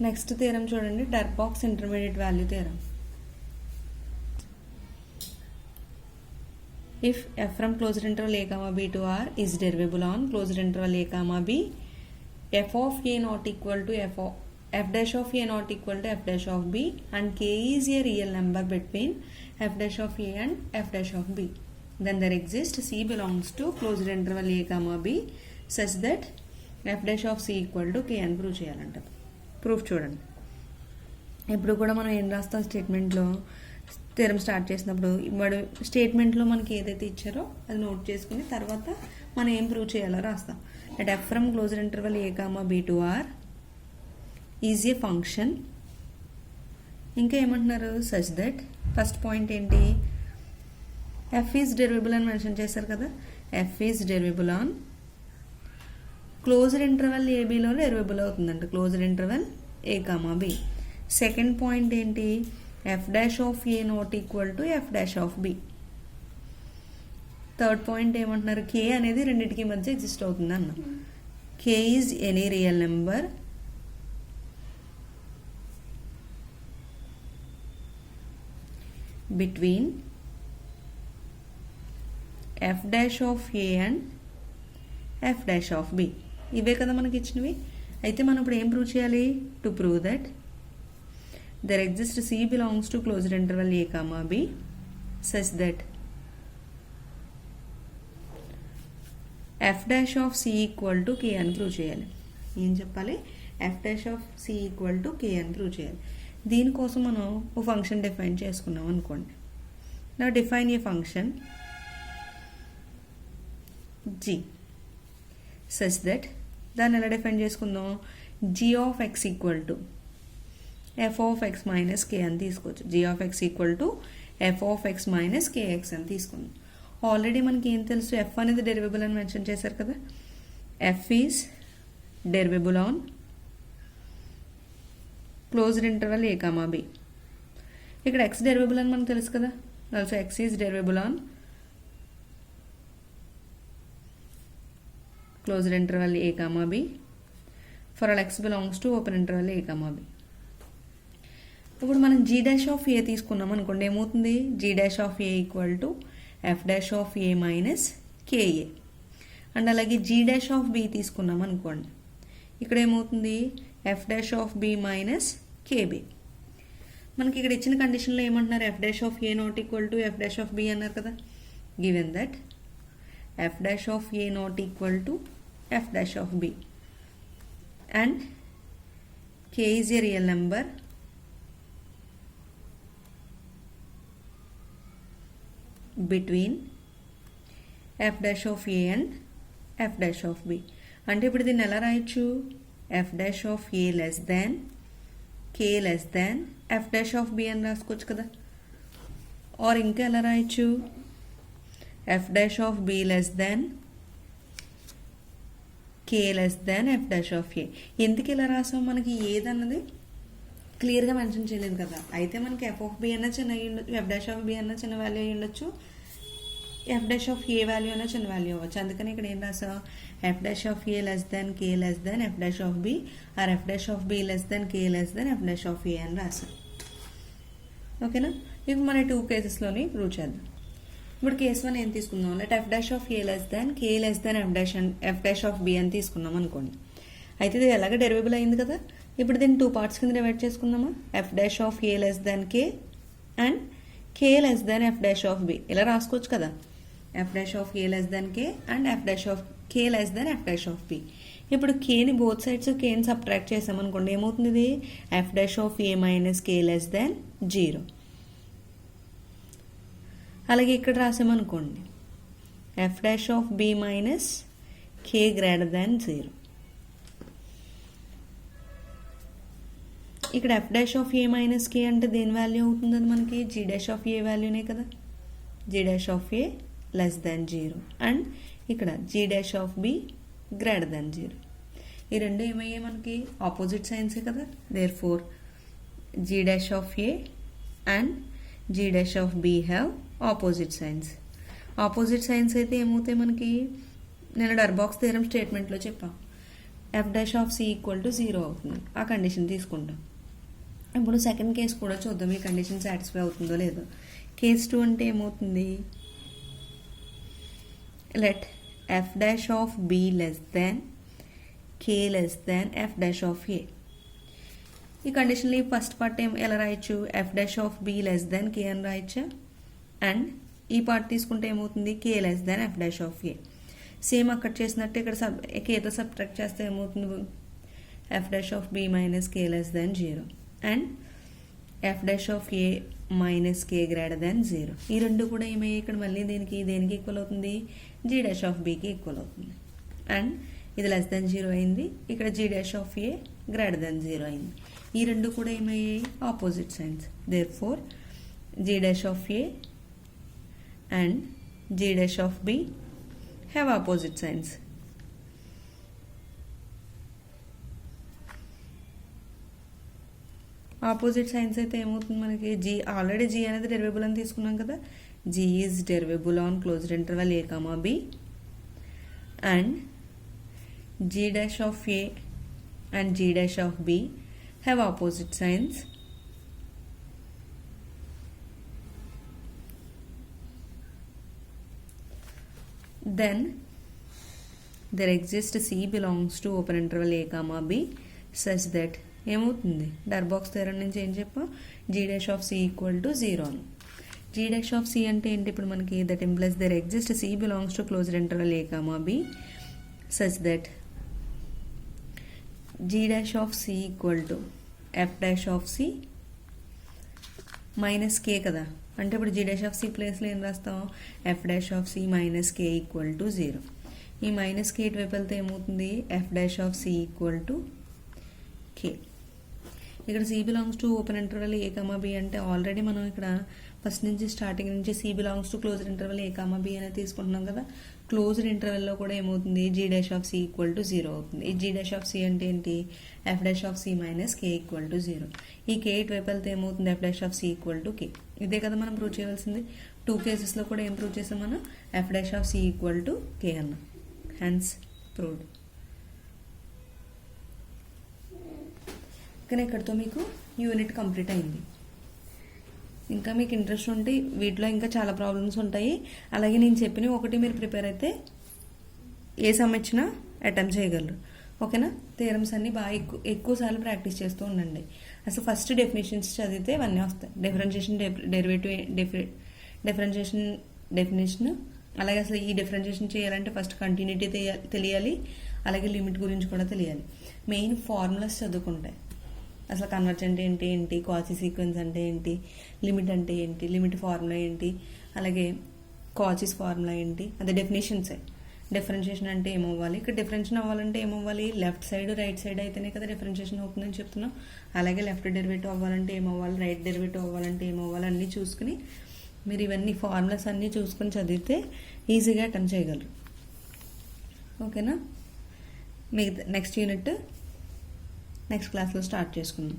Next theorem చూడండి, Darboux intermediate value theorem. If f from closed interval a comma b to r is derivable on closed interval a comma b, f of a not equal to f dash of a not equal to f dash of b, and k is a real number between f dash of a and f dash of b, then there exists c belongs to closed interval a comma b such that f dash of c equal to k అని prove చేయాలంటారు. Proof చూడండి. ఇప్పుడు కూడా మనం ఏం రాస్తాం, స్టేట్మెంట్లో theorem start చేసినప్పుడు వాడు స్టేట్మెంట్లో మనకి ఏదైతే ఇచ్చారో అది నోట్ చేసుకుని తర్వాత మనం ఏం ప్రూవ్ చేయాలో రాస్తాం. At f from closed interval a comma b to R is a function. ఇంకా ఏమంటున్నారు, సచ్ దట్ ఫస్ట్ పాయింట్ ఏంటి, ఎఫ్ ఈజ్ డెరివబుల్ అని మెన్షన్ చేశారు కదా, f is derivable on closed interval ఏబీలో డెరివబుల్ అవుతుందంట, closed interval a comma b. Second point ఏంటి, f dash of a not equal to f dash of b. Third point ఏమంటున్నారు, k అనేది రెండింటికి మధ్య ఎగ్జిస్ట్ అవుతుంది అన్న. k is any real number between f dash of a and f dash of b. ఇవే కదా మనకి ఇచ్చినవి. అయితే మనం ఇప్పుడు ఏం ప్రూవ్ చేయాలి, to prove that there exists c belongs to closed interval a comma b such that f dash of c equal to k అని ప్రూవ్ చేయాలి. ఏం చెప్పాలి, f dash of c equal to k అని prove చేయాలి. దీనికోసం మనం ఒక function define చేసుకున్నాం అనుకోండి. నా define A function g such that, దాన్ని ఎలా డిఫైన్ చేసుకుందాం, g of x equal to f of x minus k అని తీసుకోవచ్చు. g of x equal to f of x minus kx అని తీసుకుందాం. ఆల్రెడీ మనకి ఏం తెలుసు, f అనేది డెరివబుల్ అని మెన్షన్ చేశారు కదా, f is derivable on closed interval a comma b. ఇక్కడ x డెరివబుల్ అని మనకు తెలుసు కదా, also x is derivable on closed interval a comma b for all x belongs to open interval a comma b. ఇప్పుడు మనం g dash of a తీసుకున్నాం అనుకోండి, ఏమవుతుంది, g dash of a equal to f dash of a minus k a. And అలాగే g dash of b తీసుకున్నాం అనుకోండి, ఇక్కడ ఏమవుతుంది, f dash of b minus k b. మనకి ఇక్కడ ఇచ్చిన కండిషన్లో ఏమంటున్నారు, f dash of a not equal to f dash of b అన్నారు కదా. Given that f dash of a not equal to f dash of b and k is a real number between f dash of a and f dash of b. అంటే ఇప్పుడు దీన్ని ఎలా రాయొచ్చు, f dash of a less than k less than f dash of b అని రాసుకోవచ్చు కదా. Are ఇంకా ఎలా రాయొచ్చు, f dash of b less than k less than f dash of a. ఎందుకు ఇలా రాసాం, మనకి ఏదన్నది క్లియర్గా మెన్షన్ చేయలేదు కదా. అయితే మనకి ఎఫ్ ఆఫ్ బి అన్న చిన్న అయ్యి ఉండొచ్చు, ఎఫ్ డాష్ ఆఫ్ బి అన్న చిన్న వాల్యూ అయ్యి ఉండొచ్చు, f dash of a value అన్న చిన్న వాల్యూ అవ్వచ్చు. అందుకని ఇక్కడ ఏం రాసాం, f dash of a less than k less than f dash of b or f dash of b less than k less than f dash of a అని రాసాం. ఓకేనా. ఇప్పుడు మన 2 కేసెస్లోని ప్రూవ్ చేద్దాం. ఇప్పుడు కేస్ 1 ఏం తీసుకుందాం, let f dash of a less than k less than f dash of b అని తీసుకున్నాం అనుకోండి. అయితే ఇది ఎలాగ డెరివబుల్ అయింది కదా. ఇప్పుడు దీన్ని 2 పార్ట్స్ కింద డివైడ్ చేసుకుందామా, f dash of a less than k and k less than f dash of b ఇలా రాసుకోవచ్చు కదా. F dash of a less than k and f dash of k less than f dash of b. ఇప్పుడు కేని both sides కేని subtract చేసామనుకోండి, ఏమవుతుంది, ఇది f dash of a minus k less than 0. అలాగే ఇక్కడ రాసామనుకోండి, f dash of b minus k greater than 0. ఇక్కడ f dash of a minus k అంటే దేని వాల్యూ అవుతుంది, అది మనకి జీ డాష్ ఆఫ్ ఏ వాల్యూనే కదా, g dash of a less than 0 and ఇక్కడ g dash of b greater than 0. ఈ రెండు ఏమయ్యాయి మనకి ఆపోజిట్ సైన్సే కదా. Therefore g dash of a and g dash of b have opposite signs. Opposite signs అయితే ఏమవుతాయి మనకి, నేను డర్బాక్స్ థియరం స్టేట్మెంట్లో చెప్పాను, f dash of c equal to 0 అవుతుంది. ఆ కండిషన్ తీసుకుంటాం. ఇప్పుడు సెకండ్ కేసు కూడా చూద్దాం ఈ కండిషన్ సాటిస్ఫై అవుతుందో లేదో. కేస్ 2 అంటే ఏమవుతుంది, let f dash of b less than k less than f dash of a. ఈ కండిషన్లో ఈ ఫస్ట్ పార్ట్ ఎలా రాయొచ్చు, f dash of b less than k అని రాయొచ్చా. అండ్ ఈ పార్ట్ తీసుకుంటే ఏమవుతుంది, k less than f dash of a. Same అక్కడ చేసినట్టు ఇక్కడ కేతో సబ్ట్రాక్ట్ చేస్తే ఏమవుతుంది, f dash of b minus k less than 0 and f dash of a minus k greater than 0. ఈ రెండు కూడా ఏమయ్యాయి ఇక్కడ మళ్ళీ దేనికి ఈక్వల్ అవుతుంది, జీ డాష్ ఆఫ్ బికి ఈక్వల్ అవుతుంది. అండ్ ఇది లెస్ దాన్ 0 అయింది, ఇక్కడ g dash of a greater than 0 అయింది. ఈ రెండు కూడా ఏమయ్యాయి opposite signs. Therefore g dash of a and g dash of b have opposite signs. Opposite signs అయితే ఏమవుతుంది మనకి, జీ ఆల్రెడీ జీ అనేది డెరివేబుల్ అని తీసుకున్నాం కదా, g is derivable on closed interval a comma b and g dash of a and g dash of b have opposite signs. Then there exists C belongs to open interval a comma b such that ఏమవుతుంది, డర్బాక్స్ theorem నుంచి ఏం చెప్పాం, g dash of c equal to 0 అని. G dash of C అంటే ఏంటి ఇప్పుడు మనకి, that implies there exist c belongs to closed interval a comma b such that g dash of c equal to f dash of c minus k కదా. అంటే ఇప్పుడు G dash of C ప్లేస్లో ఏం రాస్తాం, f dash of c minus k equal to 0. ఈ minus k ఇటువైపు వెళ్తే ఏమవుతుంది, f dash of c equal to k. ఇక్కడ c belongs to open interval a comma b అంటే ఆల్రెడీ మనం ఇక్కడ ఫస్ట్ నుంచి స్టార్టింగ్ నుంచి c belongs to closed interval a comma b అనేది తీసుకుంటున్నాం కదా. క్లోజ్డ్ ఇంటర్వెల్లో కూడా ఏమవుతుంది, g dash of c equal to 0 అవుతుంది. ఈ జీ డాష్ ఆఫ్ సి అంటే ఏంటి, f dash of c minus k equal to 0. ఈ కే ఇటువైపు వెళ్తే ఏమవుతుంది, f dash of c equal to k. ఇదే కదా మనం ప్రూవ్ చేయవలసింది. 2 కేసెస్లో కూడా ఏం ప్రూవ్ చేసాం మనం, f dash of c equal to k అన్నాం. Hence proved. కానీ ఇక్కడితో మీకు యూనిట్ కంప్లీట్ అయింది. ఇంకా మీకు ఇంట్రెస్ట్ ఉంటే వీటిలో ఇంకా చాలా ప్రాబ్లమ్స్ ఉంటాయి. అలాగే నేను చెప్పిన ఒకటి మీరు ప్రిపేర్ అయితే ఏ సమ్ ఇచ్చినా అటెంప్ట్ చేయగలరు. ఓకేనా. థియరమ్స్ అన్ని బాగా ఎక్కువ సార్లు ప్రాక్టీస్ చేస్తూ ఉండండి. అసలు ఫస్ట్ డెఫినేషన్స్ చదివితే ఇవన్నీ వస్తాయి. డిఫరెన్షియేషన్, డెఫినేషన్, అలాగే అసలు ఈ డిఫరెన్షియేషన్ చేయాలంటే ఫస్ట్ కంటిన్యూటీ తెలియాలి, అలాగే లిమిట్ గురించి కూడా తెలియాలి. మెయిన్ ఫార్ములాస్ చదువుకుంటాయి. అసలు కన్వర్జెంట్ అంటే ఏంటి, కాచి సీక్వెన్స్ అంటే ఏంటి, లిమిట్ అంటే ఏంటి, లిమిట్ ఫార్ములా ఏంటి, అలాగే కాచిస్ ఫార్ములా ఏంటి, అదే డెఫినేషన్సే. డిఫరెన్షియేషన్ అంటే ఏమవ్వాలి, ఇక్కడ డిఫరెన్షియేషన్ అవ్వాలంటే ఏమవ్వాలి, లెఫ్ట్ సైడ్ రైట్ సైడ్ అయితేనే కదా డిఫరెన్షియేషన్ అవుతుందని చెప్తున్నాం. అలాగే లెఫ్ట్ డెరివేటివ్ అవ్వాలంటే ఏమవ్వాలి, రైట్ డెరివేటివ్ అవ్వాలంటే ఏమవ్వాలి, అన్నీ చూసుకుని మీరు ఇవన్నీ ఫార్ములాస్ అన్నీ చూసుకుని చదివితే ఈజీగా అటెంప్ట్ చేయగలరు. ఓకేనా. మీకు నెక్స్ట్ యూనిట్ నెక్స్ట్ క్లాస్లో స్టార్ట్ చేసుకుందాం.